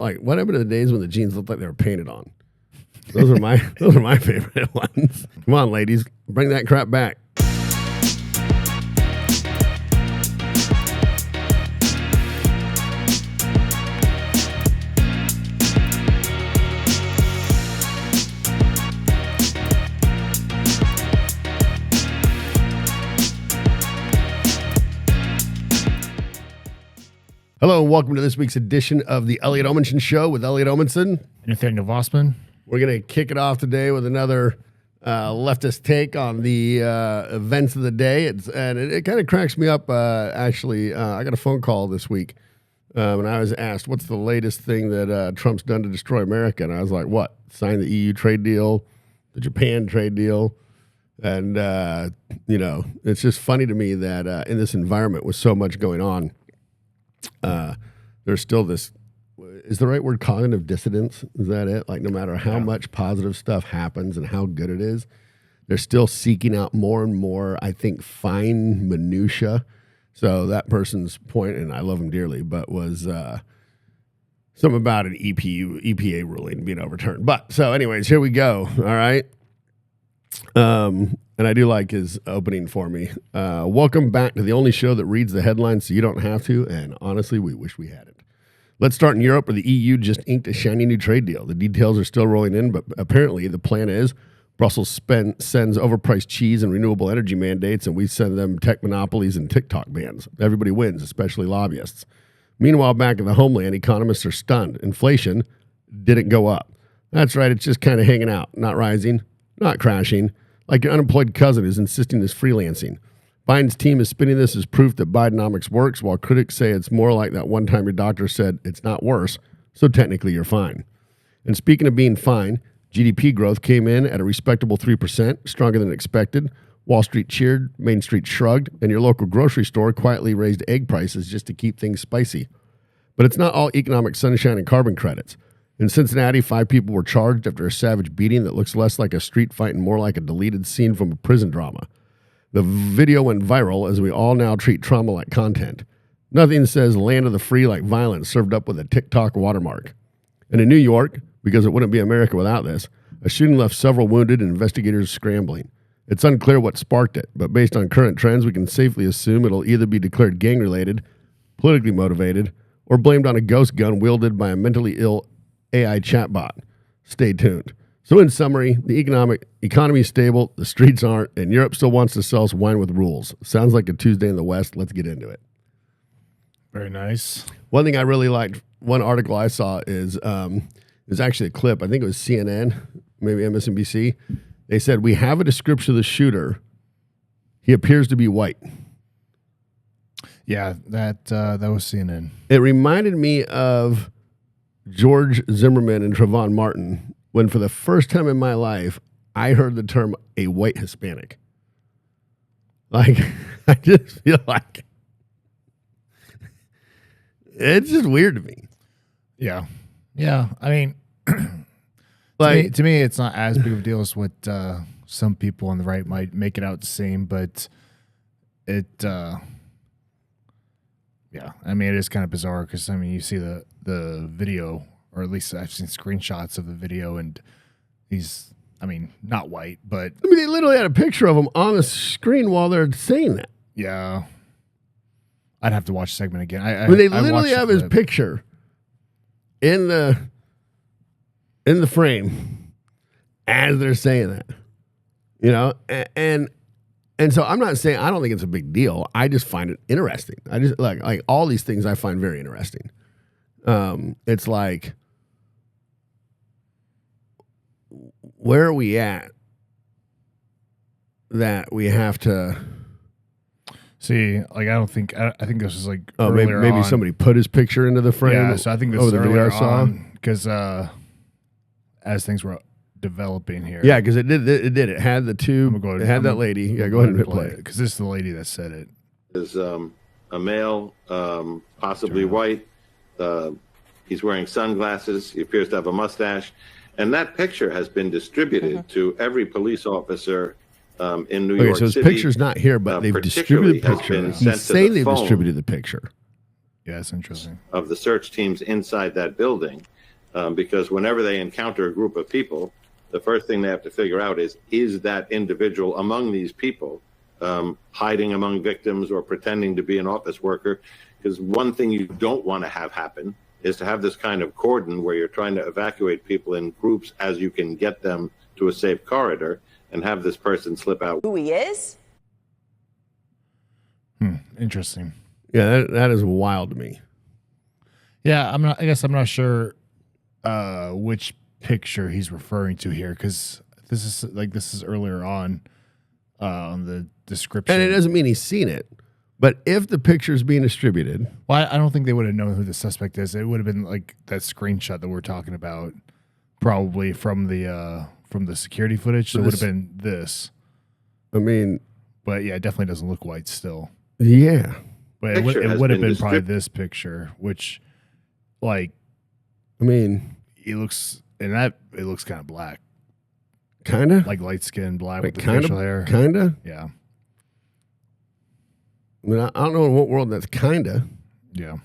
Like, what happened to the days when the jeans looked like they were painted on? Those are my favorite ones. Come on, ladies, bring that crap back. Hello and welcome to this week's edition of the Elliot Omenson Show with Elliot Omenson. And Nathaniel Vossman. We're going to kick it off today with another leftist take on the events of the day. It kind of cracks me up, actually. I got a phone call this week when I was asked, what's the latest thing that Trump's done to destroy America? And I was like, what? Sign the EU trade deal, the Japan trade deal. And, it's just funny to me that in this environment with so much going on, there's still this, is the right word cognitive dissonance? Is that it? Like no matter how much positive stuff happens and how good it is, they're still seeking out more and more, I think, fine minutia. So that person's point, and I love him dearly, but was something about an EPA ruling being overturned. But so anyways, here we go. All right. And I do like his opening for me. Welcome back to the only show that reads the headlines so you don't have to, and honestly, we wish we hadn't. Let's start in Europe, where the EU just inked a shiny new trade deal. The details are still rolling in, but apparently the plan is Brussels sends overpriced cheese and renewable energy mandates, and we send them tech monopolies and TikTok bans. Everybody wins, especially lobbyists. Meanwhile, back in the homeland, economists are stunned. Inflation didn't go up. That's right, it's just kind of hanging out, not rising, not crashing. Like your unemployed cousin is insisting it's freelancing. Biden's team is spinning this as proof that Bidenomics works, while critics say it's more like that one time your doctor said it's not worse, so technically you're fine. And speaking of being fine, GDP growth came in at a respectable 3%, stronger than expected. Wall Street cheered, Main Street shrugged, and your local grocery store quietly raised egg prices just to keep things spicy. But it's not all economic sunshine and carbon credits. In Cincinnati, 5 people were charged after a savage beating that looks less like a street fight and more like a deleted scene from a prison drama. The video went viral as we all now treat trauma like content. Nothing says land of the free like violence served up with a TikTok watermark. And in New York, because it wouldn't be America without this, a shooting left several wounded and investigators scrambling. It's unclear what sparked it, but based on current trends, we can safely assume it'll either be declared gang-related, politically motivated, or blamed on a ghost gun wielded by a mentally ill AI chatbot. Stay tuned. So in summary, the economy is stable, the streets aren't, and Europe still wants to sell us wine with rules. Sounds like a Tuesday in the West. Let's get into it. Very nice. One thing I really liked, one article I saw is actually a clip. I think it was CNN, maybe MSNBC. They said, we have a description of the shooter. He appears to be white. Yeah, that was CNN. It reminded me of George Zimmerman and Trayvon Martin, when for the first time in my life, I heard the term a white Hispanic. Like, I just feel like it's just weird to me. Yeah. Yeah. I mean, like, to me, it's not as big of a deal as what some people on the right might make it out to seem, but it, yeah, I mean, it is kind of bizarre because, I mean, you see the video, or at least I've seen screenshots of the video, and he's, I mean, not white, but... I mean, they literally had a picture of him on the screen while they're saying that. Yeah. I'd have to watch the segment again. They literally have his picture in the frame as they're saying that. You know? And so I'm not saying, I don't think it's a big deal. I just find it interesting. I just like all these things I find very interesting. It's like, where are we at that we have to see? Like, I think this is like, maybe somebody put his picture into the frame. Yeah, so I think this is the video I saw, because as things were developing here. Yeah, because it did. It had the two. It had that lady. Yeah, go ahead and play it. Because this is the lady that said it. Is a male, possibly white. He's wearing sunglasses. He appears to have a mustache. And that picture has been distributed to every police officer in New York so his City. picture's not here, but they've distributed the picture. He's saying they've distributed the picture. Yeah, that's interesting. Of the search teams inside that building, because whenever they encounter a group of people, the first thing they have to figure out is that individual among these people hiding among victims or pretending to be an office worker? Because one thing you don't want to have happen is to have this kind of cordon where you're trying to evacuate people in groups as you can get them to a safe corridor and have this person slip out. Who he is? Interesting. Yeah, that is wild to me. Yeah, I guess I'm not sure which picture he's referring to here, because this is earlier on the description. And it doesn't mean he's seen it. But if the picture is being distributed, well, I don't think they would have known who the suspect is. It would have been like that screenshot that we're talking about, probably from the security footage. So it would have been this. I mean, but yeah, it definitely doesn't look white still. Yeah, but it would have been probably this picture, which, like, I mean, it looks kind of black, kind of like light skin black like with the facial hair, kind of. Yeah. I mean, I don't know in what world that's kind of. Yeah.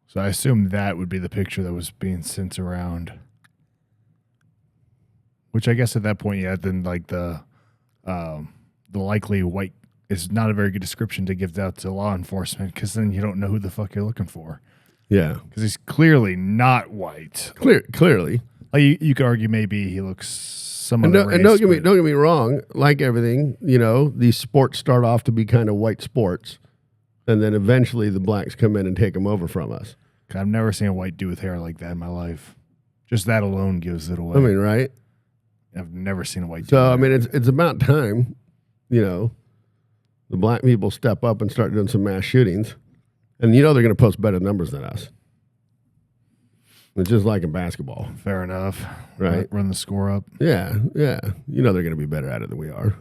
So I assume that would be the picture that was being sent around. Which I guess at that point, yeah, then like the likely white is not a very good description to give out to law enforcement, because then you don't know who the fuck you're looking for. Yeah, because he's clearly not white. Clearly, like you could argue maybe he looks some and other race. And don't get me wrong. Like everything, these sports start off to be kind of white sports, and then eventually the blacks come in and take them over from us. I've never seen a white dude with hair like that in my life. Just that alone gives it away. I mean, right? I've never seen a white dude. So I mean, it's about time, the black people step up and start doing some mass shootings, and they're going to post better numbers than us. It's just like in basketball. Fair enough. Right. Run the score up. Yeah. They're going to be better at it than we are.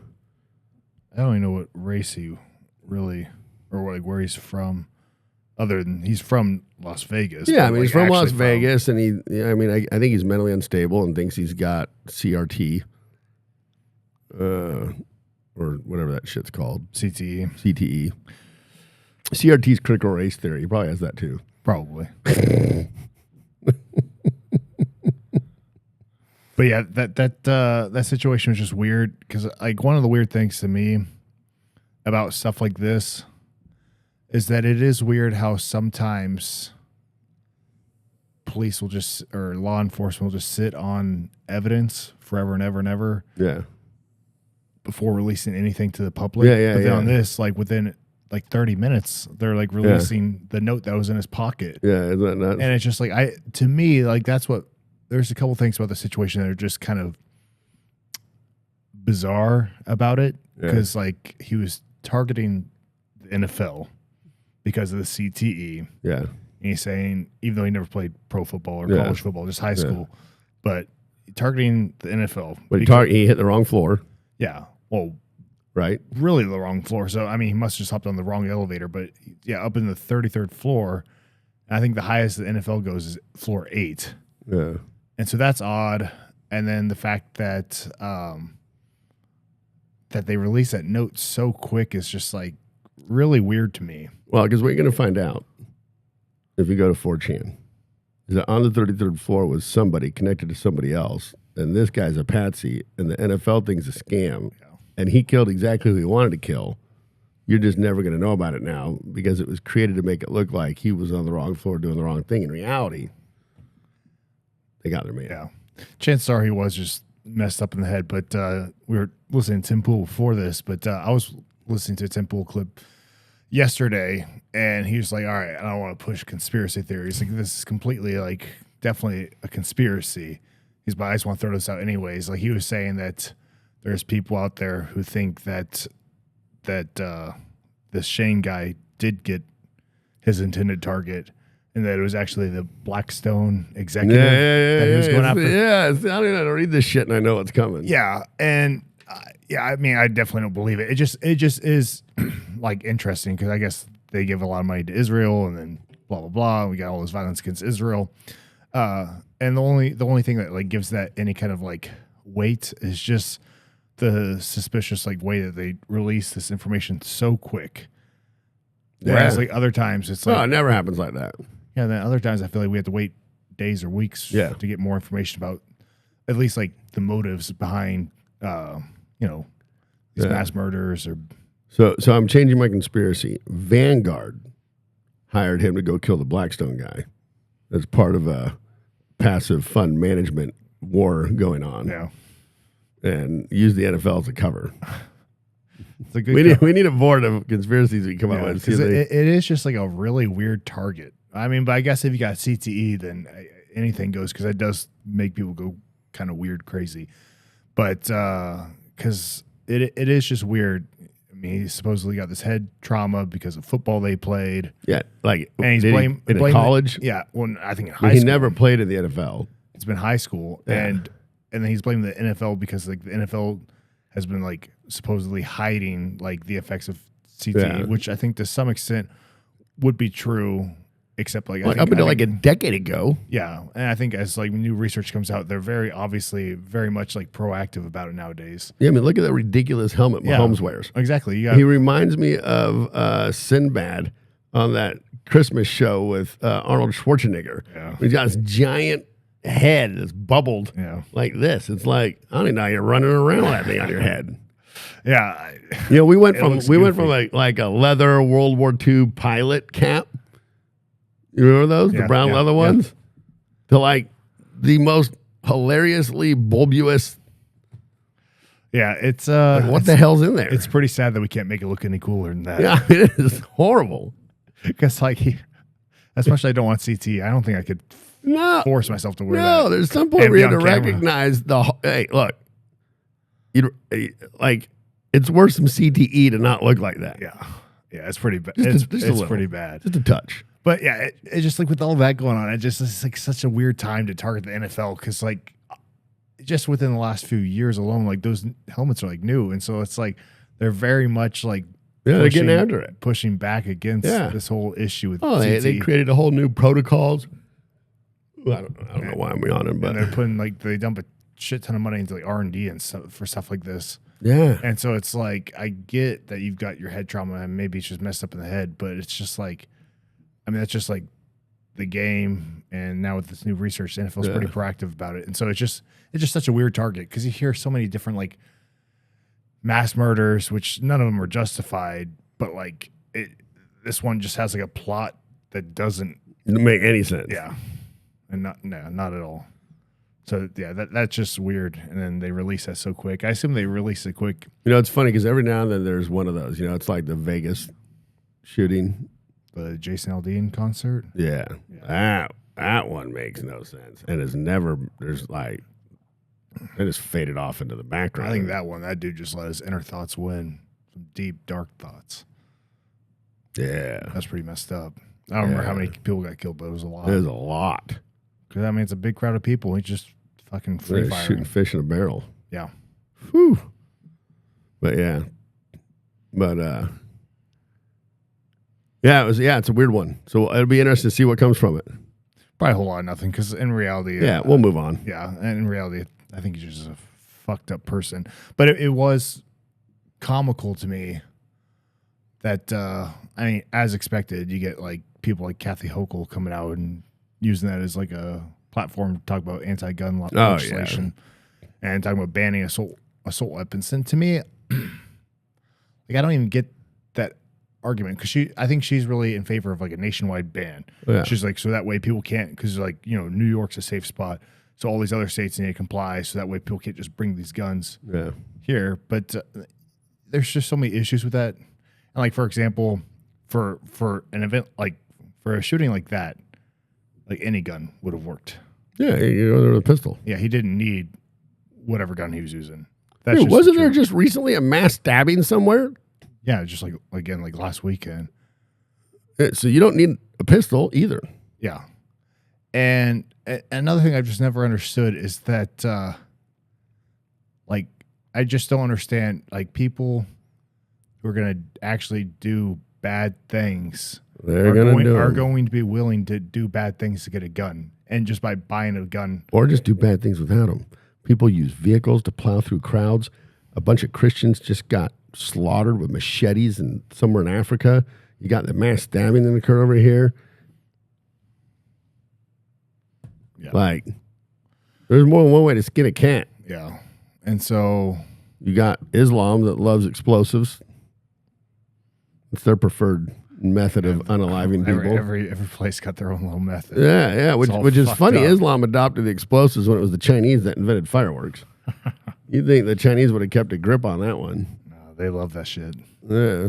I don't even know what race he really, or like where he's from, other than he's from Las Vegas. Yeah, I mean, he's from Las Vegas, and I think he's mentally unstable and thinks he's got CRT, or whatever that shit's called. CTE. CRT's critical race theory. He probably has that too. Probably. But yeah, that situation was just weird, because like one of the weird things to me about stuff like this is that it is weird how sometimes police will just, or law enforcement will just sit on evidence forever and ever and ever. Yeah. Before releasing anything to the public. Yeah. But then on this, like within like 30 minutes, they're like releasing the note that was in his pocket. Yeah, isn't that nuts? And it's just like, to me, like that's what, there's a couple things about the situation that are just kind of bizarre about it. Because like he was targeting the NFL because of the CTE. Yeah. And he's saying, even though he never played pro football or college football, just high school, but targeting the NFL. But he hit the wrong floor. Yeah. Well, right. Really the wrong floor. So, I mean, he must have just hopped on the wrong elevator. But yeah, up in the 33rd floor, I think the highest the NFL goes is floor 8. Yeah. And so that's odd. And then the fact that that they release that note so quick is just like really weird to me. Well, because what you're going to find out if you go to 4chan is that on the 33rd floor was somebody connected to somebody else, and this guy's a patsy, and the NFL thing's a scam, and he killed exactly who he wanted to kill. You're just never going to know about it now because it was created to make it look like he was on the wrong floor doing the wrong thing. In reality, they got their man. Yeah. Chances are he was just messed up in the head, but we were listening to Tim Pool before this, but I was listening to a Tim Pool clip yesterday, and he was like, all right, I don't want to push conspiracy theories. Like, this is completely, like, definitely a conspiracy. But I just want to throw this out anyways. Like, he was saying that there's people out there who think that this Shane guy did get his intended target, and that it was actually the Blackstone executive that he was going after. Yeah, I don't even know how to read this shit, and I know what's coming. Yeah, and I mean, I definitely don't believe it. It just is like interesting, because I guess they give a lot of money to Israel, and then blah blah blah. We got all this violence against Israel, and the only thing that like gives that any kind of like weight is just the suspicious like way that they release this information so quick. Whereas like other times it's like, No, it never happens like that. yeah, then other times I feel like we have to wait days or weeks Yeah. to get more information about at least like the motives behind, these mass murders or. So I'm changing my conspiracy. Vanguard hired him to go kill the Blackstone guy as part of a passive fund management war going on. Yeah. And use the NFL as a cover. It's a good We need a board of conspiracies we come up with. because it is just like a really weird target. I mean, but I guess if you got CTE, then anything goes because it does make people go kind of weird, crazy. But because it is just weird. I mean, he supposedly got this head trauma because of football they played. Yeah, like And he's in a college. Yeah, well, I think in I high mean, he school. never played in the NFL. It's been high school, Yeah. and then he's blaming the NFL because like the NFL has been like supposedly hiding like the effects of CTE, Yeah. which I think to some extent would be true, except like, Up until like a decade ago. yeah, and I think as like new research comes out, they're very obviously very much like proactive about it nowadays. Yeah, I mean, look at that ridiculous helmet Mahomes wears. Exactly. You got He reminds me of Sinbad on that Christmas show with Arnold Schwarzenegger. Yeah. He's got this giant head that's bubbled Yeah. like this. It's like, I don't even know how you're running around with that thing on your head. yeah, You know, we went It from looks a leather World War II pilot cap. You remember those? The Yeah, brown yeah, leather yeah. ones? To like the most hilariously bulbous. yeah. It's What the hell's in there? It's pretty sad that we can't make it look any cooler than that. Yeah, it is horrible. Because like as much as I don't want CTE, I don't think I could No, force myself to wear no. that. There's some point And where you be have to on camera. recognize hey, look, you like it's worse than CTE to not look like that. Yeah, it's pretty bad. Just a It's little. pretty bad. Just a touch. But yeah, it's just like with all that going on, it's like such a weird time to target the NFL because like just within the last few years alone, like those helmets are like new, and so it's like they're very much like Yeah, they're getting after it. pushing back against Yeah. this whole issue with Oh, they CTE. created a whole new protocols. Well, I don't know why I'm on it, but and they're putting like they dump a shit ton of money into like R&D and stuff for stuff like this. yeah. And so it's like, I get that you've got your head trauma and maybe it's just messed up in the head, but it's just like, I mean, that's just like the game. And now with this new research, the NFL's pretty proactive about it. And so it's just such a weird target because you hear so many different like mass murders, which none of them are justified, but like this one just has like a plot that doesn't make any sense. yeah. And not at all. So yeah, that's just weird. And then they release that so quick. I assume they release it quick. You know, it's funny because every now and then there's one of those. You know, it's like the Vegas shooting. The Jason Aldean concert. Yeah. That one makes no sense. And it's never, there's like, it just faded off into the background. I think that dude just let his inner thoughts win. Some deep, dark thoughts. Yeah. That's pretty messed up. I don't remember how many people got killed, but it was a lot. There's a lot. Because, I mean, it's a big crowd of people. He's just fucking free They're firing. shooting fish in a barrel. Yeah. Whew. But yeah. It's a weird one. So it'll be interesting to see what comes from it. Probably a whole lot of nothing. Because in reality, Yeah, we'll move on. yeah, and in reality, I think he's just a fucked up person. But it was comical to me that, I mean, as expected, you get like people like Kathy Hochul coming out and using that as like a platform to talk about anti-gun legislation and talking about banning assault weapons. And to me, like I don't even get that argument because I think she's really in favor of like a nationwide ban. Yeah. She's like, so that way people can't, because like, you know, New York's a safe spot. So all these other states need to comply. So that way people can't just bring these guns Yeah. here. But there's just so many issues with that. And like, for example, for an event, like for a shooting like that, like any gun would have worked. Yeah, you know, with a pistol. Yeah, he didn't need whatever gun he was using. Dude, just wasn't the there truth. just recently a mass stabbing somewhere? Yeah, just like, again, like last weekend. Yeah, so you don't need a pistol either. Yeah. And another thing I've just never understood is that, like, I just don't understand, like, people who are going to actually do bad things They're going to do are it. going to be willing to do bad things to get a gun. And just by buying a gun. Or just do bad things without them. People use vehicles to plow through crowds. A bunch of Christians just got slaughtered with machetes somewhere in Africa. You got the mass stabbing that occurred over here. Yeah. Like, there's more than one way to skin a cat. Yeah. And so you got Islam that loves explosives. It's their preferred method of unaliving people. Every place got their own little method. Yeah, which is funny. Up. Islam adopted the explosives when it was the Chinese that invented fireworks. You'd think the Chinese would have kept a grip on that one. No, they love that shit. Yeah.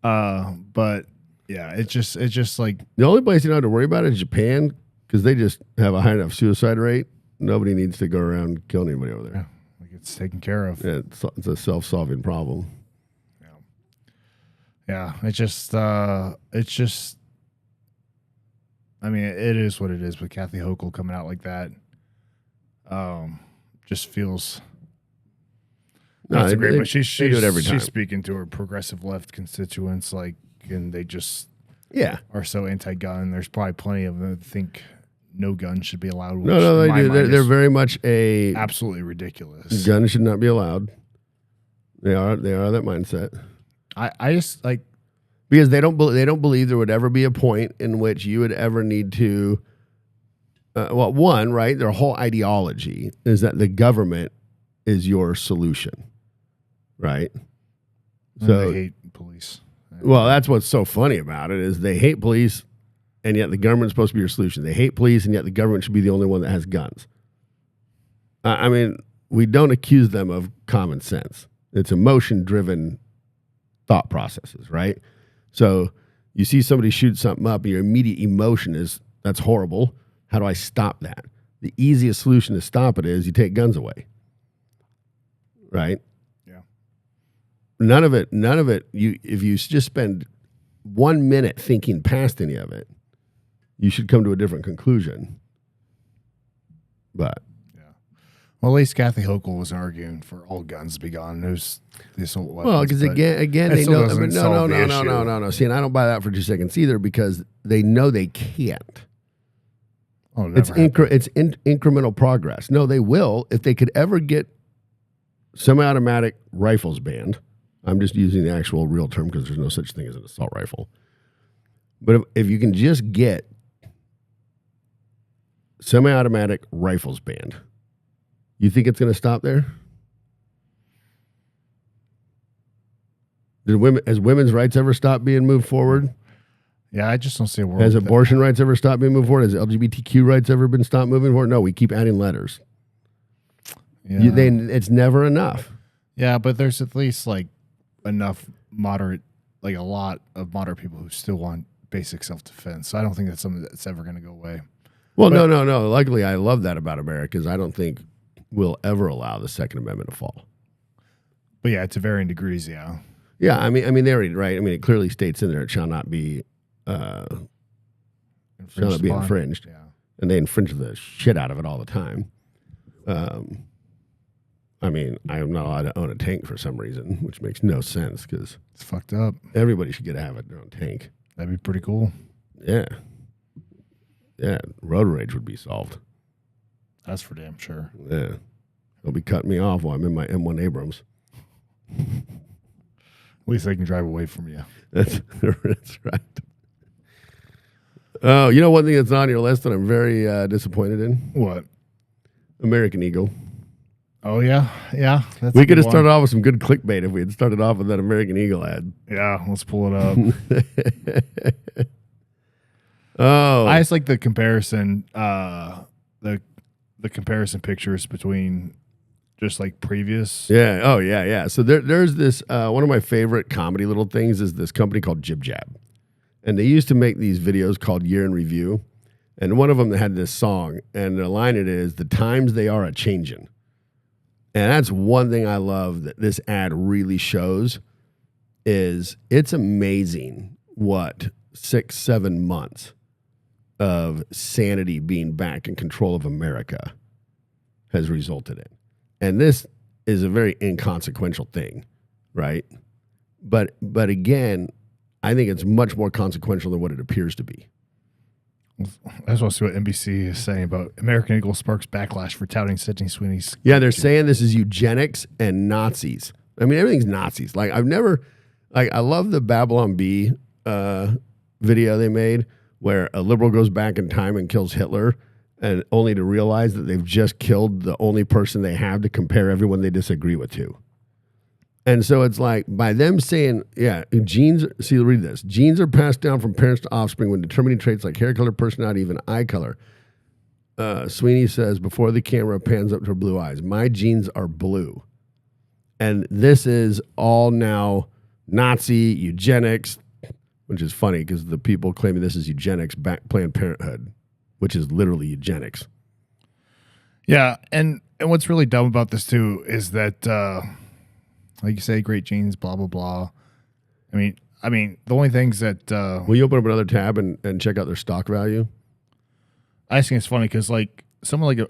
But yeah, it's just like the only place you don't have to worry about is Japan, because they just have a high enough suicide rate. Nobody needs to go around killing anybody over there. Yeah, like it's taken care of. Yeah, it's a self-solving problem. Yeah, it's just. I mean, it is what it is. With Kathy Hochul coming out like that, just feels. No, That's great, but they do it every time. She's speaking to her progressive left constituents, like, and they just are so anti-gun. There's probably plenty of them that think no gun should be allowed. No, they do. They're very much absolutely ridiculous. Gun should not be allowed. They are that mindset. I just like, because they don't believe there would ever be a point in which you would ever need to. One, right? Their whole ideology is that the government is your solution. Right. So they hate police. Well, that's what's so funny about it is they hate police, and yet the government's supposed to be your solution. They hate police, and yet the government should be the only one that has guns. I mean, we don't accuse them of common sense. It's emotion-driven thought processes, right? So you see somebody shoot something up, and your immediate emotion is, that's horrible. How do I stop that? The easiest solution to stop it is you take guns away. Right? Yeah. None of it, if you just spend 1 minute thinking past any of it, you should come to a different conclusion. But yeah. Well, at least Kathy Hochul was arguing for all guns to be gone. There's the assault weapons. Well, because again, they know. No. See, and I don't buy that for 2 seconds either, because they know they can't. Oh, it's incremental progress. No, they will if they could ever get semi-automatic rifles banned. I'm just using the actual real term because there's no such thing as an assault rifle. But if you can just get semi-automatic rifles banned, you think it's going to stop there? Has women's rights ever stopped being moved forward? Yeah, I just don't see a world. Has abortion rights ever stopped being moved forward? Has LGBTQ rights ever been stopped moving forward? No, we keep adding letters. Yeah. It's never enough. Yeah, but there's at least like enough moderate, like a lot of moderate people who still want basic self-defense. So I don't think that's something that's ever going to go away. Well, no. Luckily, I love that about America, is I don't think we'll ever allow the Second Amendment to fall. But yeah, to varying degrees, yeah. Yeah, I mean, they're right. I mean, it clearly states in there it shall not be infringed. Yeah. And they infringe the shit out of it all the time. I mean, I am not allowed to own a tank for some reason, which makes no sense because it's fucked up. Everybody should get to have their own tank. That'd be pretty cool. Yeah. Yeah, road rage would be solved. That's for damn sure. Yeah. They'll be cutting me off while I'm in my M1 Abrams. At least they can drive away from you. That's right. Oh, you know one thing that's on your list that I'm very disappointed in? What? American Eagle. Oh, yeah. Yeah. We could have started off with some good clickbait if we had started off with that American Eagle ad. Yeah, let's pull it up. Oh. I just like the comparison, the comparison pictures between just like previous. Yeah. Oh, yeah. So there's this, one of my favorite comedy little things is this company called Jib Jab. And they used to make these videos called Year in Review. And one of them had this song, and the line it is, "The times they are a-changin'." And that's one thing I love that this ad really shows is it's amazing what 6-7 months of sanity being back in control of America has resulted in. And this is a very inconsequential thing, right? But again, I think it's much more consequential than what it appears to be. I just want to see what NBC is saying about American Eagle sparks backlash for touting Sydney Sweeney's. Yeah, they're saying this is eugenics and Nazis. I mean, everything's Nazis. Like I love the Babylon Bee video they made where a liberal goes back in time and kills Hitler, and only to realize that they've just killed the only person they have to compare everyone they disagree with to. And so it's like, by them saying, yeah, genes, see, read this. Genes are passed down from parents to offspring when determining traits like hair color, personality, even eye color. Sweeney says, before the camera pans up to her blue eyes, my genes are blue. And this is all now Nazi eugenics, which is funny because the people claiming this is eugenics back Planned Parenthood, which is literally eugenics. Yeah, and what's really dumb about this too is that, like you say, great genes, blah blah blah. I mean, the only things that will you open up another tab and check out their stock value? I just think it's funny because like someone like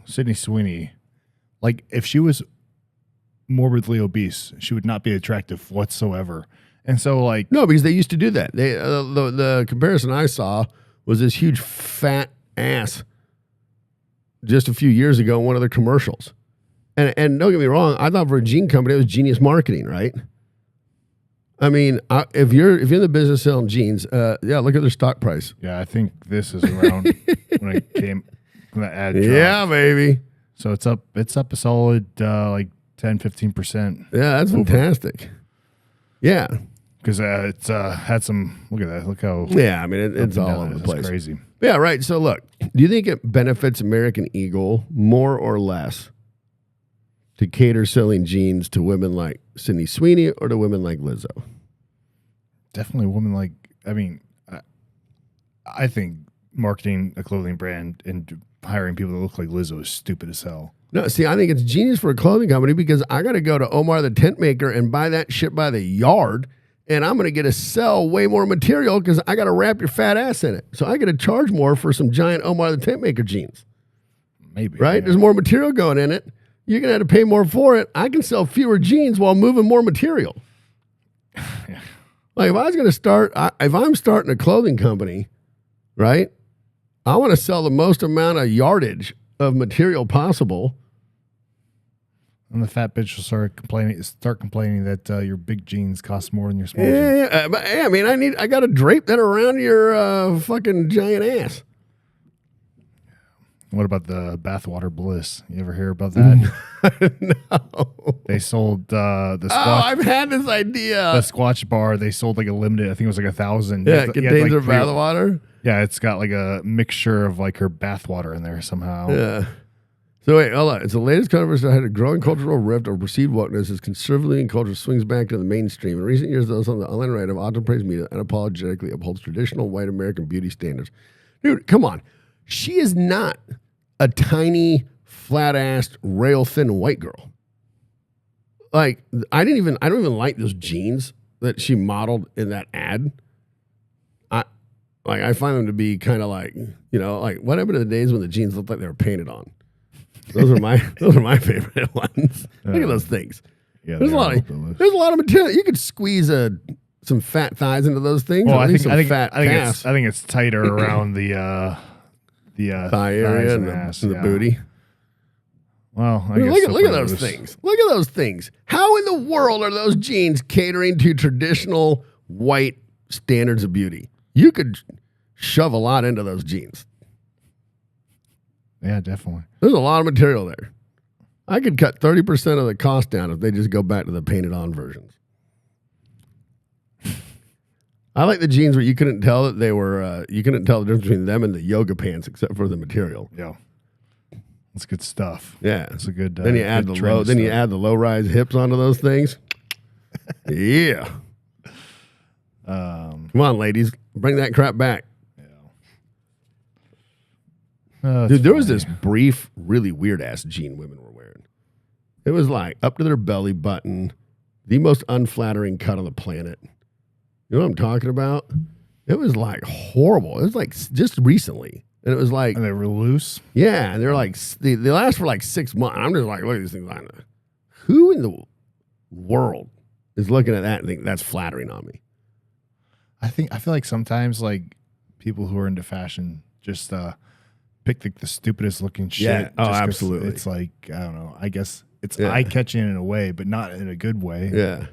Sydney Sweeney, like if she was morbidly obese, she would not be attractive whatsoever. And so, like, no, because they used to do that. They the comparison I saw was this huge fat ass just a few years ago in one of their commercials. And don't get me wrong, I thought for a gene company it was genius marketing, right? I mean, if you're in the business selling genes, yeah, look at their stock price. Yeah, I think this is around when that ad dropped. Yeah, baby. So it's up a solid like 10-15%. Yeah, that's fantastic. Yeah. Because it's had some, look at that. Look how. Yeah, I mean, it's all over the place. It's crazy. Yeah, right. So look, do you think it benefits American Eagle more or less to cater selling jeans to women like Sydney Sweeney or to women like Lizzo? Definitely women like, I mean, I think marketing a clothing brand and hiring people that look like Lizzo is stupid as hell. No, see, I think it's genius for a clothing company because I got to go to Omar the tent maker and buy that shit by the yard, and I'm going to get to sell way more material because I got to wrap your fat ass in it. So I got to charge more for some giant Omar the tent maker jeans. Maybe. Right? Yeah. There's more material going in it. You're going to have to pay more for it. I can sell fewer jeans while moving more material. Yeah. Like if I was going to start, if I'm starting a clothing company, right, I want to sell the most amount of yardage of material possible. And the fat bitch will start complaining that your big jeans cost more than your small Yeah, jeans. yeah. But, I mean, I got to drape that around your fucking giant ass. What about the bathwater bliss? You ever hear about that? No. They sold the Squatch. Oh, I've had this idea. The Squatch bar. They sold like a limited. I think it was like 1,000. Yeah, it contains her bathwater. Yeah, it's got like a mixture of like her bathwater in there somehow. Yeah. So wait, hold on. It's the latest controversy that had a growing cultural rift over perceived wokeness as conservatively and culture swings back to the mainstream. In recent years, those on the online right have often praised media and unapologetically upholds traditional white American beauty standards. Dude, come on. She is not a tiny, flat-assed, rail-thin white girl. Like, I don't even like those jeans that she modeled in that ad. I find them to be kind of like, you know, like what happened to the days when the jeans looked like they were painted on? Those are my favorite ones. Look at those things. Yeah, there's a lot of material. You could squeeze some fat thighs into those things. Well, I think it's tighter around the thigh area and the booty. Well, look at those things. Look at those things. How in the world are those jeans catering to traditional white standards of beauty? You could shove a lot into those jeans. Yeah, definitely. There's a lot of material there. I could cut 30% of the cost down if they just go back to the painted on versions. I like the jeans where you couldn't tell that they were, you couldn't tell the difference between them and the yoga pants except for the material. Yeah. That's good stuff. Yeah. It's a good, then you add you add the low rise hips onto those things. Yeah. Come on, ladies. Bring that crap back. Dude, there was this brief, really weird-ass jean women were wearing. It was like up to their belly button, the most unflattering cut on the planet. You know what I'm talking about? It was like horrible. It was like just recently. And it was like... And they were loose? Yeah, and they're like... They last for like 6 months. I'm just like, look at these things. Who in the world is looking at that and think that's flattering on me? I feel like sometimes like people who are into fashion just... pick the stupidest looking shit. Yeah. Oh, absolutely. It's like, I don't know. I guess it's eye-catching in a way, but not in a good way. Yeah.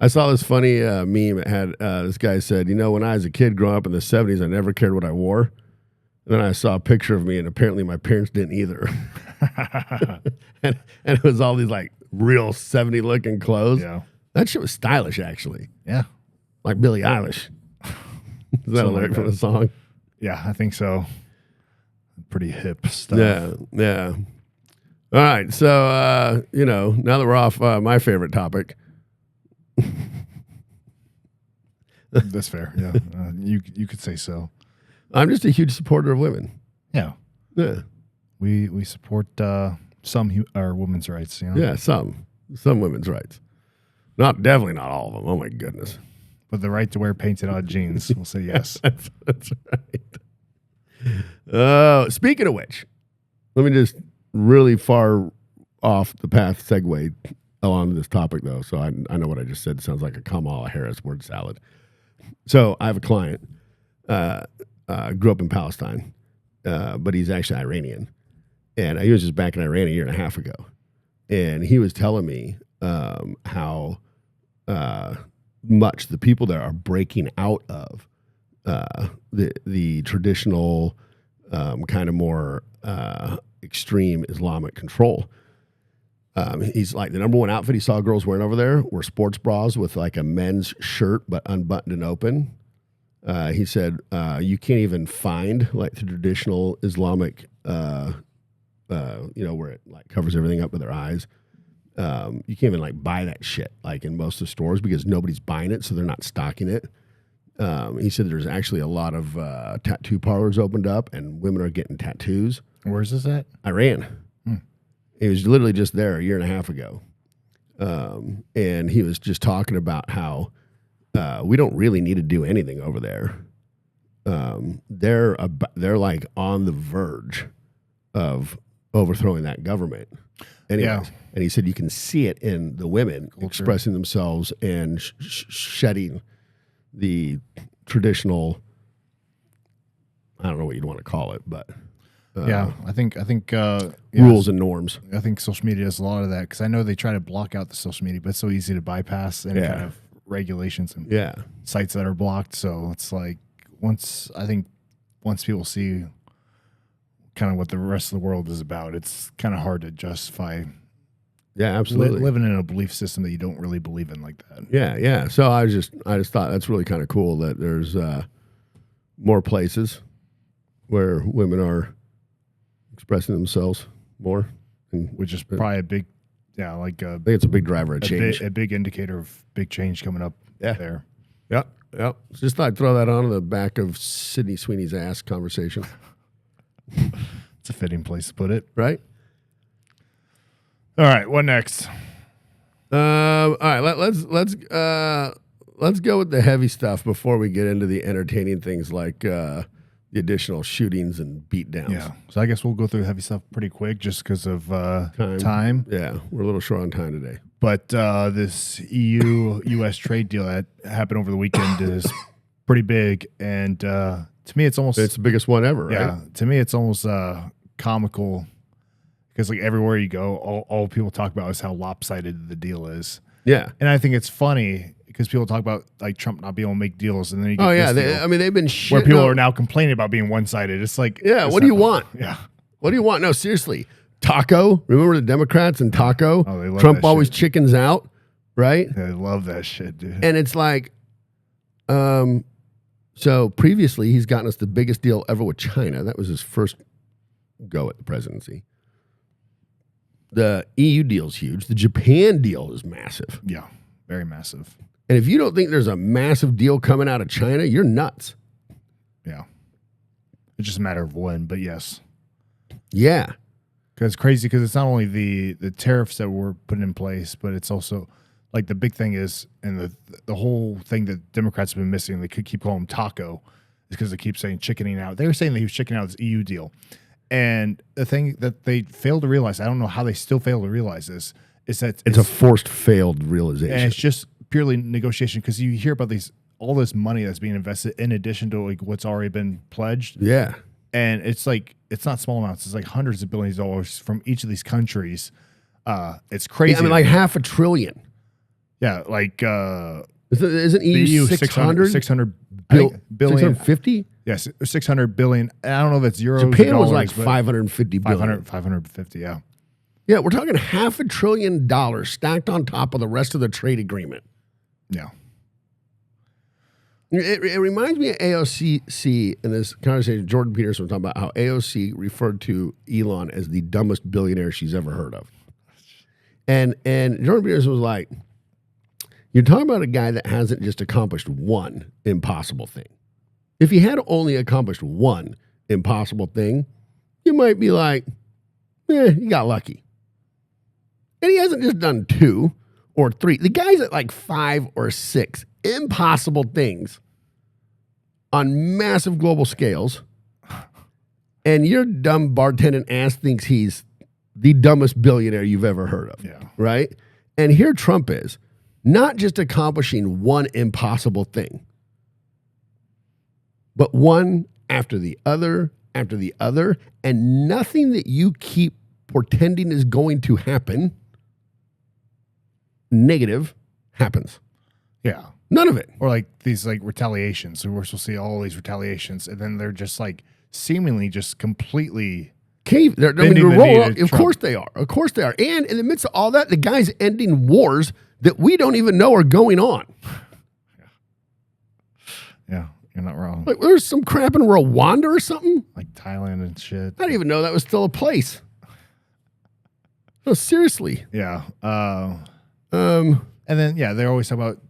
I saw this funny meme. It had this guy said, when I was a kid growing up in the 70s, I never cared what I wore. And then I saw a picture of me, and apparently my parents didn't either. and it was all these like real 70 looking clothes. Yeah. That shit was stylish, actually. Yeah. Like Billie Eilish. Is that a lyric from the song? Yeah, I think so. Pretty hip stuff. Yeah. All right. So, now that we're off my favorite topic. That's fair. Yeah. You could say so. I'm just a huge supporter of women. Yeah. Yeah. We support some our women's rights. Yeah, some women's rights. Definitely not all of them. Oh my goodness. But the right to wear painted on jeans, we'll say yes. That's right. Speaking of which, let me just really far off the path segue along this topic though. So I know what I just said sounds like a Kamala Harris word salad. So I have a client. Grew up in Palestine, but he's actually Iranian. And he was just back in Iran a year and a half ago. And he was telling me how much the people there are breaking out of the traditional kind of more extreme Islamic control. He's like, the number one outfit he saw girls wearing over there were sports bras with like a men's shirt but unbuttoned and open. He said, you can't even find like the traditional Islamic, where it like covers everything up with their eyes. You can't even like buy that shit like in most of the stores because nobody's buying it, so they're not stocking it. He said there's actually a lot of tattoo parlors opened up and women are getting tattoos. Where's this at? Iran. He was literally just there a year and a half ago. And he was just talking about how we don't really need to do anything over there. They're like on the verge of overthrowing that government. Anyways, Yeah. And he said you can see it in the women expressing themselves and shedding the traditional, I don't know what you'd want to call it, but I think rules and norms. I think social media does a lot of that because I know they try to block out the social media, but it's so easy to bypass any kind of regulations and sites that are blocked. So it's like once people see kind of what the rest of the world is about, it's kind of hard to justify. Yeah, absolutely. Living in a belief system that you don't really believe in like that. Yeah. So I just thought that's really kind of cool that there's more places where women are expressing themselves more, Which is probably a big, I think it's a big driver of change. A big indicator of big change coming up there. Yep. Just thought I'd throw that on the back of Sydney Sweeney's ass conversation. It's a fitting place to put it. Right? All right, what next? All right, let's go with the heavy stuff before we get into the entertaining things like the additional shootings and beatdowns. Yeah, so I guess we'll go through heavy stuff pretty quick just because of time. Yeah, we're a little short on time today. But this EU-US trade deal that happened over the weekend is pretty big, and to me, it's the biggest one ever, right? Yeah, to me, it's almost comical. Because like everywhere you go, all people talk about is how lopsided the deal is. Yeah, and I think it's funny because people talk about like Trump not being able to make deals, and then you get they've been shitting where people are now complaining about being one-sided. It's like, what do you want? Yeah, what do you want? No, seriously, Taco. Remember the Democrats and Taco? Oh, they love Trump that always shit. chickens out, right? Yeah, they love that shit, dude. And it's like, so previously he's gotten us the biggest deal ever with China. That was his first go at the presidency. The EU deal is huge. The Japan deal is massive. Yeah, very massive. And if you don't think there's a massive deal coming out of China, you're nuts. Yeah. It's just a matter of when, but yes. Yeah. Because it's crazy because it's not only the tariffs that were put in place, but it's also like the big thing is, and the whole thing that Democrats have been missing, they could keep calling him Taco, is because they keep saying chickening out. They were saying that he was chickening out this EU deal. And the thing that they failed to realize, I don't know how they still fail to realize this, is that it's a forced failed realization. And it's just purely negotiation because you hear about all this money that's being invested in addition to like what's already been pledged. Yeah. And it's like, it's not small amounts. It's like hundreds of billions of dollars from each of these countries. It's crazy. Yeah, I mean, like $500 billion. Yeah, like Isn't EU, the EU 600? 600 billion? billion. 650? Yes, 600 billion. I don't know if it's euros or Japan was dollars, like but 550 billion. 550, yeah. Yeah, we're talking $500 billion stacked on top of the rest of the trade agreement. Yeah. It reminds me of AOC in this conversation. Jordan Peterson was talking about how AOC referred to Elon as the dumbest billionaire she's ever heard of. And Jordan Peterson was like, you're talking about a guy that hasn't just accomplished one impossible thing. If he had only accomplished one impossible thing, you might be like, you got lucky. And he hasn't just done 2 or 3. The guy's at like 5 or 6 impossible things on massive global scales. And your dumb bartending ass thinks he's the dumbest billionaire you've ever heard of. Yeah. Right? And here Trump is, not just accomplishing one impossible thing, but one after the other, and nothing that you keep pretending is going to happen negative happens. Yeah. None of it. Or like these like retaliations. So we're supposed to see all these retaliations, and then they're just like seemingly just completely They're bending the knee to of Trump. course they are. Of course they are. And in the midst of all that, the guy's ending wars that we don't even know are going on. Yeah, you're not wrong. Like there's some crap in Rwanda or something. Like Thailand and shit. I didn't even know that was still a place. No, seriously. Yeah. And then they're always talking about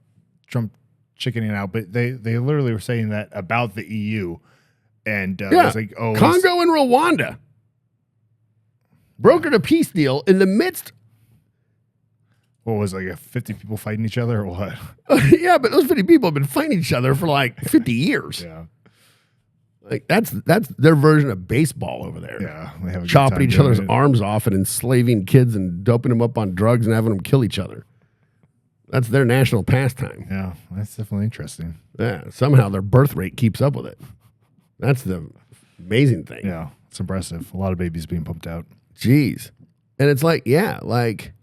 Trump chickening out, but they literally were saying that about the EU, and it's like Congo and Rwanda brokered a peace deal in the midst. What was it, like 50 people fighting each other or what? Yeah, but those 50 people have been fighting each other for like 50 years. Yeah. Like that's their version of baseball over there. Yeah, they have a good chopping time each doing other's it. arms off and enslaving kids and doping them up on drugs and having them kill each other. That's their national pastime. Yeah, that's definitely interesting. Yeah, somehow their birth rate keeps up with it. That's the amazing thing. Yeah, it's impressive. A lot of babies being pumped out. Jeez. And it's like, yeah, like.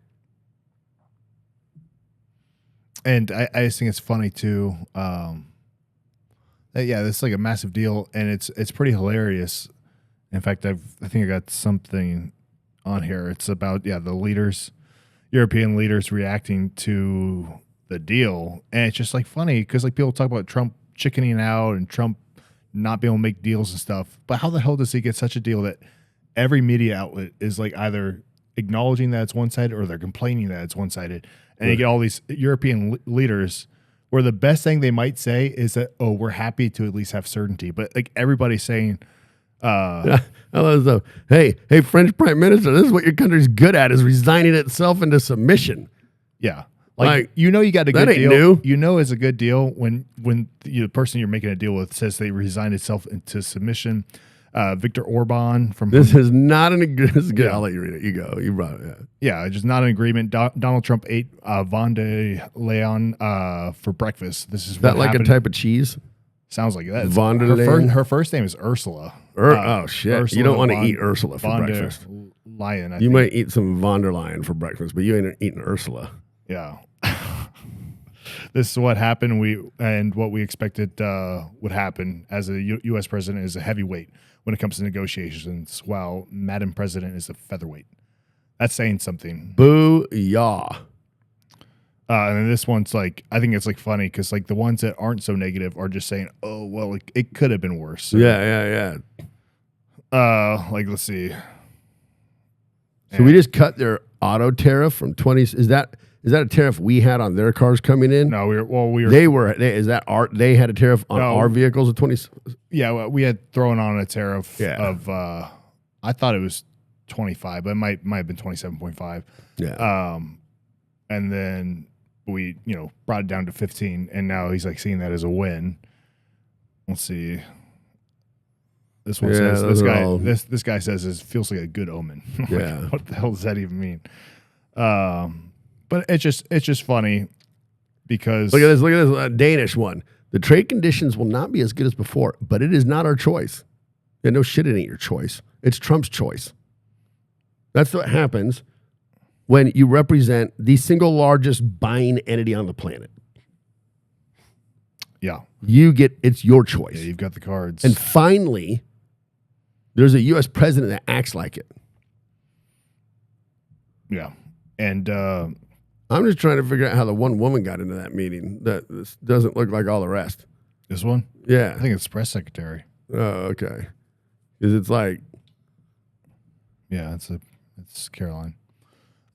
And I just think it's funny too. This is like a massive deal, and it's pretty hilarious. In fact, I think I got something on here. It's about the leaders, European leaders reacting to the deal, and it's just like funny because like people talk about Trump chickening out and Trump not being able to make deals and stuff. But how the hell does he get such a deal that every media outlet is like either acknowledging that it's one-sided or they're complaining that it's one-sided? And you get all these European leaders where the best thing they might say is that, oh, we're happy to at least have certainty. But like everybody's saying, I love stuff. Hey, French Prime Minister, this is what your country's good at, is resigning itself into submission. yeah. Like, you know you got a that good ain't deal. new. You know it's a good deal when the person you're making a deal with says they resigned itself into submission. Viktor Orban from This is not an agreement. This is good. Yeah. I'll let you read it. You go. You brought it. Yeah, just not an agreement. Donald Trump ate von der Leyen for breakfast. This is Is that what like happened. a type of cheese? Sounds like that. Von der her, Leyen? her first name is Ursula. Oh, shit. Ursula You don't want to von- eat Ursula for von der breakfast. Leyen, I You think. might eat some von der Leyen for breakfast, but you ain't eating Ursula. Yeah. This is what happened. What we expected would happen as a U.S. president is a heavyweight when it comes to negotiations, while Madam President is a featherweight. That's saying something. Boo-yah. And then this one's like, I think it's like funny because like the ones that aren't so negative are just saying, oh, well, it could have been worse. So, Yeah. like, let's see. So we just cut their auto tariff from 20. Is that a tariff we had on their cars coming in? No, we were. They had a tariff on No. our vehicles of 20. Yeah, well, we had thrown on a tariff Yeah. of, I thought it was 25, but it might have been 27.5. Yeah. And then we, brought it down to 15, and now he's like seeing that as a win. Let's see. This one says those are all- this guy says it feels like a good omen. Like, Yeah. what the hell does that even mean? But it's just funny because Look at this Danish one. The trade conditions will not be as good as before, but it is not our choice. Yeah, no shit, it ain't your choice. It's Trump's choice. That's what happens when you represent the single largest buying entity on the planet. Yeah. It's your choice. Yeah, you've got the cards. And finally, there's a U.S. president that acts like it. Yeah. And I'm just trying to figure out how the one woman got into that meeting. That this doesn't look like all the rest. this one? Yeah. I think it's press secretary. Oh, okay. Because it's like, Yeah, it's Caroline.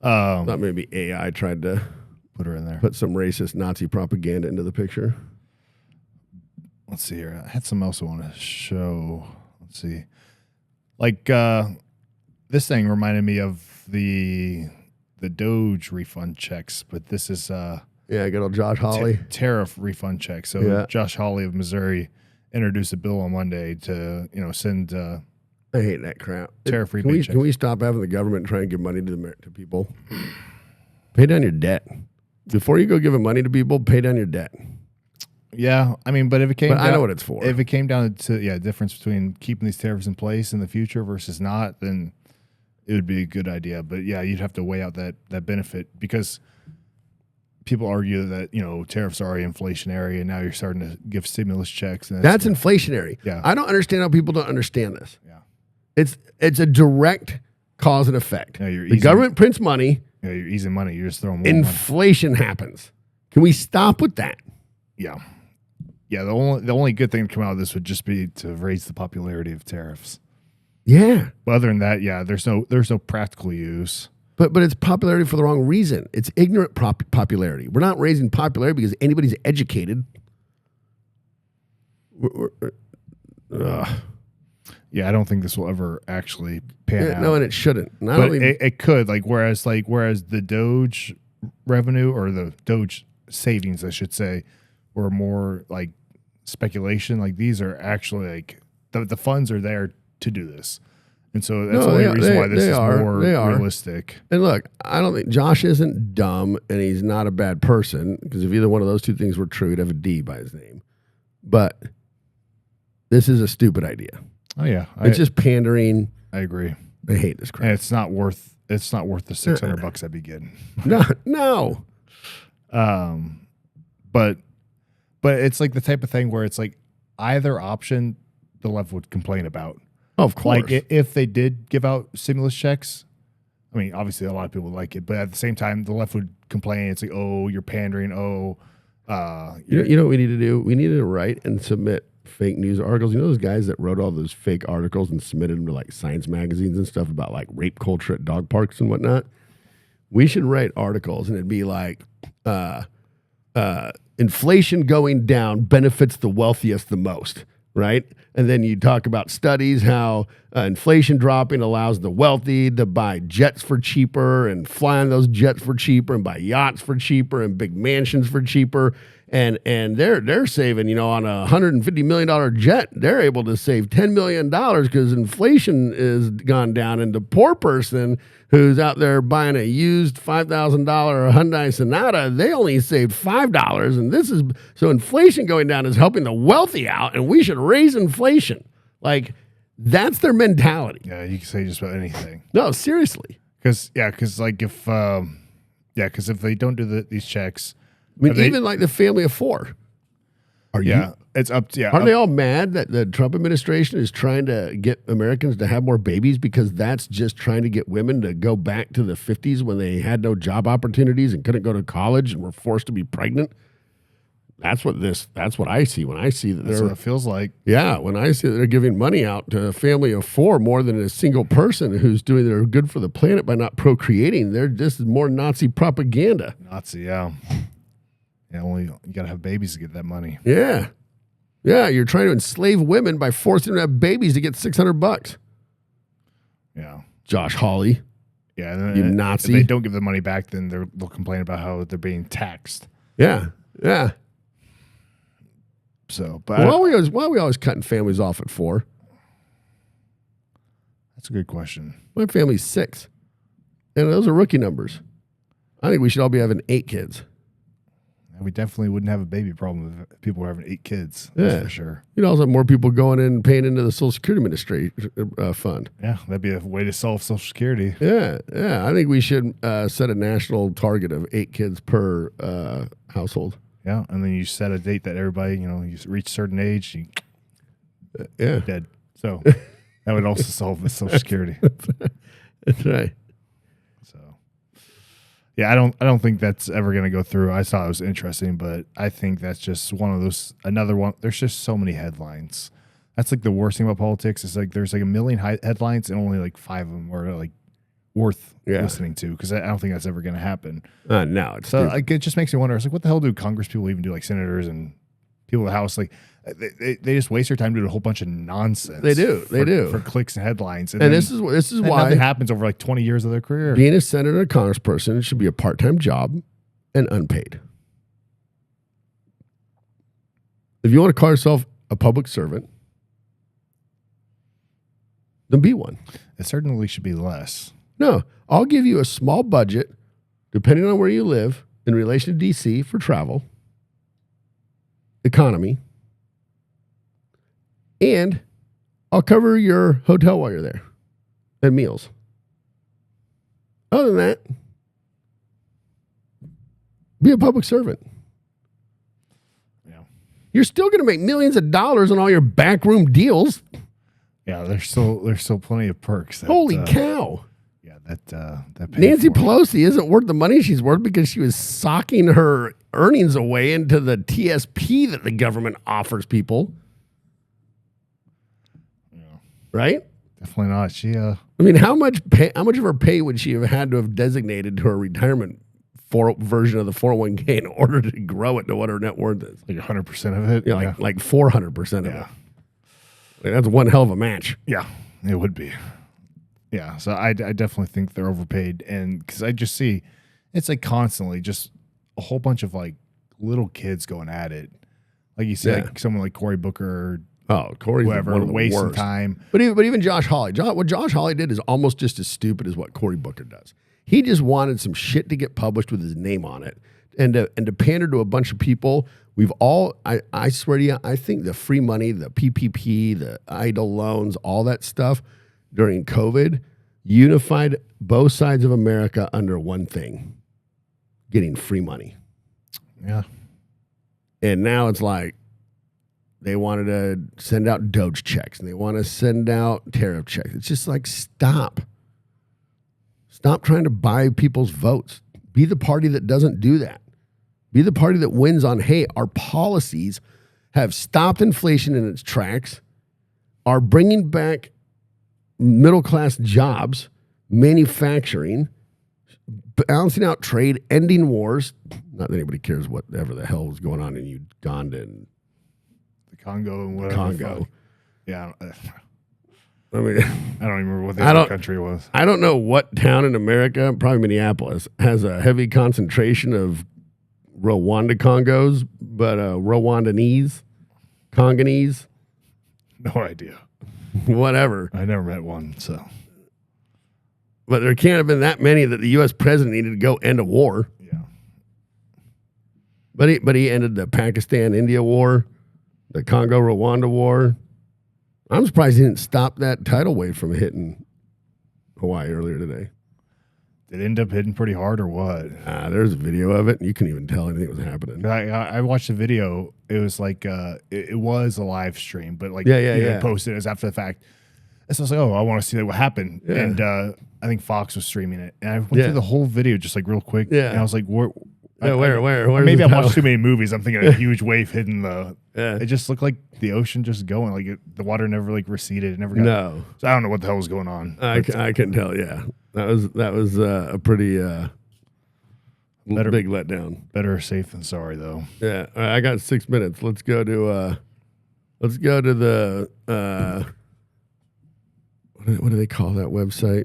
thought maybe AI tried to Put her in there. put some racist Nazi propaganda into the picture. Let's see here. I had something else I want to show. Let's see. Like this thing reminded me of the Doge refund checks, but this is Yeah, good old Josh Hawley. tariff refund checks. So Yeah. Josh Hawley of Missouri introduced a bill on Monday to send I hate that crap. Tariff Can rebate we stop having the government try and give money to people? Pay down your debt. Before you go giving money to people, pay down your debt. Yeah, I mean, but if it came, But I know what it's for. If it came down to difference between keeping these tariffs in place in the future versus not, then it would be a good idea. But yeah, you'd have to weigh out that benefit because people argue that tariffs are already inflationary, and now you're starting to give stimulus checks. And That's inflationary. Yeah. I don't understand how people don't understand this. Yeah. It's a direct cause and effect. Yeah, you're The easing- government prints money, you're easing money. You're just throwing more money. inflation happens. Can we stop with that? Yeah. Yeah, the only good thing to come out of this would just be to raise the popularity of tariffs. Yeah. But other than that, yeah, there's no practical use. But it's popularity for the wrong reason. It's ignorant popularity. We're not raising popularity because anybody's educated. Yeah, I don't think this will ever actually pan out. No, and it shouldn't. And I But don't even, it could, whereas the Doge revenue or the Doge savings, I should say, were more like speculation. Like these are actually like the funds are there to do this, and so that's the only reason why this is more realistic. And look, I don't think Josh isn't dumb, and he's not a bad person. Because if either one of those two things were true, he'd have a D by his name. But this is a stupid idea. Oh yeah, It's just pandering. I agree. I hate this crap. And it's not worth the $600 I'd be getting. No. But it's like the type of thing where it's like either option the left would complain about. Of course. Like if they did give out stimulus checks, I mean, obviously a lot of people would like it, but at the same time, the left would complain. It's like, oh, you're pandering. Oh, you know what we need to do? We need to write and submit fake news articles. You know those guys that wrote all those fake articles and submitted them to like science magazines and stuff about like rape culture at dog parks and whatnot? We should write articles and it'd be like, inflation going down benefits the wealthiest the most, right? And then you talk about studies, how inflation dropping allows the wealthy to buy jets for cheaper and fly on those jets for cheaper and buy yachts for cheaper and big mansions for cheaper. And they're saving, on a $150 million jet, they're able to save $10 million because inflation is gone down. And the poor person who's out there buying a used $5,000 Hyundai Sonata, they only saved $5. And so inflation going down is helping the wealthy out, and we should raise inflation. Like, that's their mentality. yeah, you can say just about anything. No, seriously. Because if they don't do these checks, I mean, even like the family of four. it's up to Aren't they all mad that the Trump administration is trying to get Americans to have more babies because that's just trying to get women to go back to the 50s when they had no job opportunities and couldn't go to college and were forced to be pregnant? That's what I see when I see that That's what it feels like. Yeah, when I see that they're giving money out to a family of four more than a single person who's doing their good for the planet by not procreating, they're just more Nazi propaganda. Nazi, yeah. Yeah, you got to have babies to get that money. Yeah. Yeah, you're trying to enslave women by forcing them to have babies to get $600. Yeah. Josh Hawley. Yeah, and You then Nazi. If they don't give the money back, then they'll complain about how they're being taxed. Yeah. Yeah. So, but Why are we always cutting families off at 4? that's a good question. My family's 6. And those are rookie numbers. I think we should all be having 8 kids. We definitely wouldn't have a baby problem if people were having 8 kids. That's for sure. You'd also have more people going in and paying into the Social Security Administration fund. Yeah, that'd be a way to solve Social Security. Yeah. I think we should set a national target of 8 kids per household. Yeah, and then you set a date that everybody, you reach a certain age, you're dead. So that would also solve the Social Security. That's right. So, yeah, I don't think that's ever going to go through. I thought it was interesting, but I think that's just one of those. Another one. There's just so many headlines. That's like the worst thing about politics. Is like there's like a million headlines and only like 5 of them are like worth listening to, because I don't think that's ever going to happen. No, it's so like, it just makes me wonder. It's like, what the hell do Congress people even do? Like senators and people in the House, like they just waste their time doing a whole bunch of nonsense. They do for clicks and headlines. And this is why nothing happens over like 20 years of their career. Being a senator and a congressperson should be a part-time job and unpaid. If you want to call yourself a public servant, then be one. It certainly should be less. No, I'll give you a small budget, depending on where you live, in relation to D.C. for travel, economy, and I'll cover your hotel while you're there and meals. Other than that, be a public servant. Yeah. You're still going to make millions of dollars on all your backroom deals. Yeah, there's still plenty of perks. Holy cow. Yeah, that Nancy Pelosi isn't worth the money she's worth because she was socking her earnings away into the TSP that the government offers people. Yeah. Right? Definitely not. She I mean, how much of her pay would she have had to have designated to her retirement version of the 401k in order to grow it to what her net worth is? Like 100% of it. Yeah, like 400% of it. Like, that's one hell of a match. Yeah, it would be. Yeah, so I definitely think they're overpaid, and because I just see it's like constantly just a whole bunch of like little kids going at it, like you said, like someone like Cory Booker. Cory's whoever, one of the wasting worst. time. But even Josh Hawley. What Josh Hawley did is almost just as stupid as what Cory Booker does. He just wanted some shit to get published with his name on it, and to pander to a bunch of people. We've all, I swear to you, I think the free money, the PPP, the idle loans, all that stuff during COVID unified both sides of America under one thing: getting free money. Yeah. And now it's like they wanted to send out Doge checks and they want to send out tariff checks. It's just like, stop. Stop trying to buy people's votes. Be the party that doesn't do that. Be the party that wins on, hey, our policies have stopped inflation in its tracks, are bringing back middle-class jobs, manufacturing, balancing out trade, ending wars. Not that anybody cares whatever the hell was going on in Uganda and the Congo and whatever. Congo. Yeah. I mean, I don't even remember what the other country was. I don't know what town in America, probably Minneapolis, has a heavy concentration of Rwanda Congos, but Rwandanese, Congolese. No idea. Whatever. I never met one, so. But there can't have been that many that the U.S. president needed to go end a war. Yeah. But he ended the Pakistan-India war, the Congo-Rwanda war. I'm surprised he didn't stop that tidal wave from hitting Hawaii earlier today. Did it end up hitting pretty hard or what? There's a video of it. You couldn't even tell anything was happening. I watched the video. It was like it was a live stream, but like they posted it as after the fact. And so I was like, oh, I want to see what happened. Yeah. And I think Fox was streaming it, and I went through the whole video just like real quick. Yeah. And I was like, where? Maybe I'm watching too many movies. I'm thinking a huge wave hitting the. Yeah. It just looked like the ocean just going. Like the water never like receded. It never got. No. So I don't know what the hell was going on. I can tell. Yeah. That was a pretty big letdown. Better safe than sorry, though. Yeah, all right, I got 6 minutes. Let's go to the what do they call that website?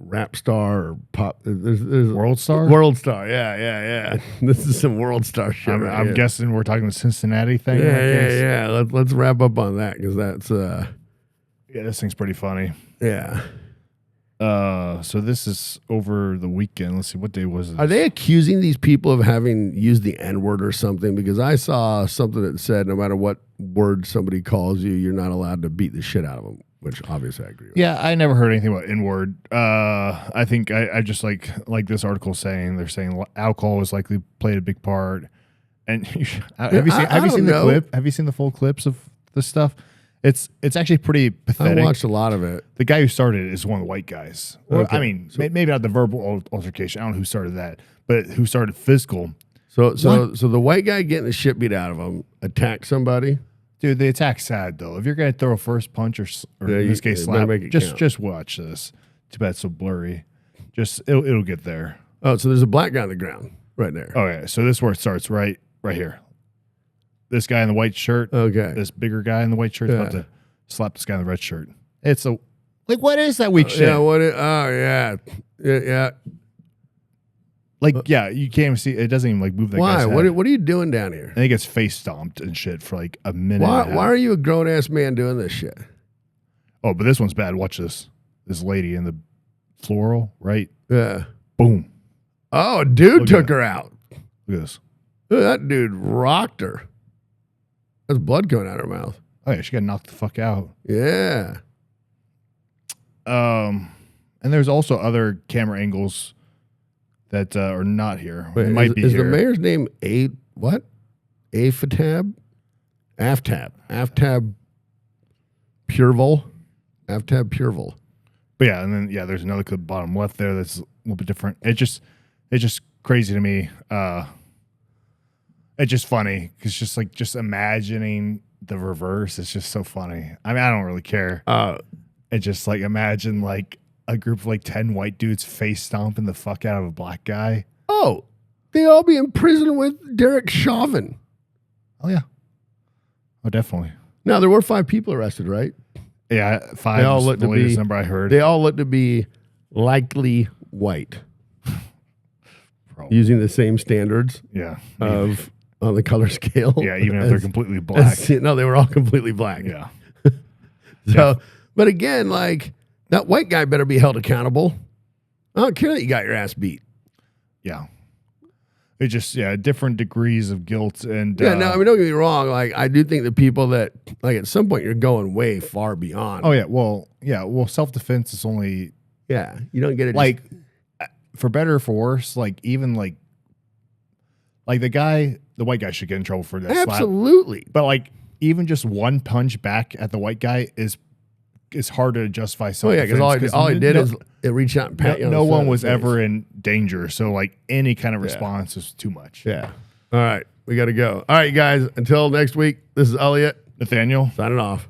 Rap Star or Pop. There's World Star. World Star. Yeah. This is some World Star shit. I'm guessing we're talking the Cincinnati thing. Yeah. Let's wrap up on that because that's this thing's pretty funny. Yeah. So this is over the weekend. Let's see, what day was it? Are they accusing these people of having used the N-word or something? Because I saw something that said no matter what word somebody calls you, you're not allowed to beat the shit out of them, which obviously I agree with. Yeah, I never heard anything about N-word. I think I just like this article saying, they're saying alcohol has likely played a big part. And have you seen the clip? Have you seen the full clips of this stuff? It's actually pretty pathetic. I watched a lot of it. The guy who started it is one of the white guys. Well, Okay. I mean, maybe not the verbal altercation. I don't know who started that, but who started physical. So the white guy getting the shit beat out of him attacked somebody. Dude, the attack's sad though. If you're gonna throw a first punch or Yeah, in this case slap, make it count. just watch this. Too bad it's so blurry. Just it'll get there. Oh, so there's a black guy on the ground right there. Oh yeah. So this is where it starts. Right here. This guy in the white shirt. Okay. This bigger guy in the white shirt is about Yeah. to slap this guy in the red shirt. It's a like, what is that weak shit? Yeah. Yeah. Like, yeah, you can't even see. It doesn't even like move that Why? guy's head. What are you doing down here? And he gets face stomped and shit for like a minute. Why? and a half. Why are you a grown ass man doing this shit? Oh, but this one's bad. Watch this. This lady in the floral, right? Yeah. Boom. Oh, a dude Look took at her out. Look at this. Look, that dude rocked her. There's blood coming out of her mouth. Oh yeah, she got knocked the fuck out. Yeah. And there's also other camera angles that are not here. Wait, it might be is here. the mayor's name what? Aftab? Aftab Pureville? Aftab Pureville. But yeah, and then there's another clip bottom left there that's a little bit different. It's just crazy to me. It's just funny because just imagining the reverse is just so funny. I mean, I don't really care. It's just like imagine like a group of like 10 white dudes face stomping the fuck out of a black guy. Oh, they all be in prison with Derek Chauvin. Oh yeah. Oh, definitely. Now, there were 5 people arrested, right? Yeah, 5 They all is look the to latest be- number I heard. They all look to be likely white, Probably. using the same standards Yeah. of on the color scale. Yeah, even if they're completely black. No, they were all completely black. Yeah. So, but again, like that white guy better be held accountable. I don't care that you got your ass beat. Yeah. It just, different degrees of guilt and Yeah, no, I mean, don't get me wrong. Like, I do think the people that, like, at some point you're going way far beyond. oh yeah, well, self-defense is only You don't get it. like for better or for worse, like even like the white guy should get in trouble for that slap. absolutely. But like even just one punch back at the white guy is hard to justify Oh, yeah, self-defense. because all he did is it reach out and pat you on no the side one of the was face. ever in danger. So like any kind of response is too much. Yeah. All right. We got to go. All right, you guys. Until next week, this is Elliot Nathaniel. signing off.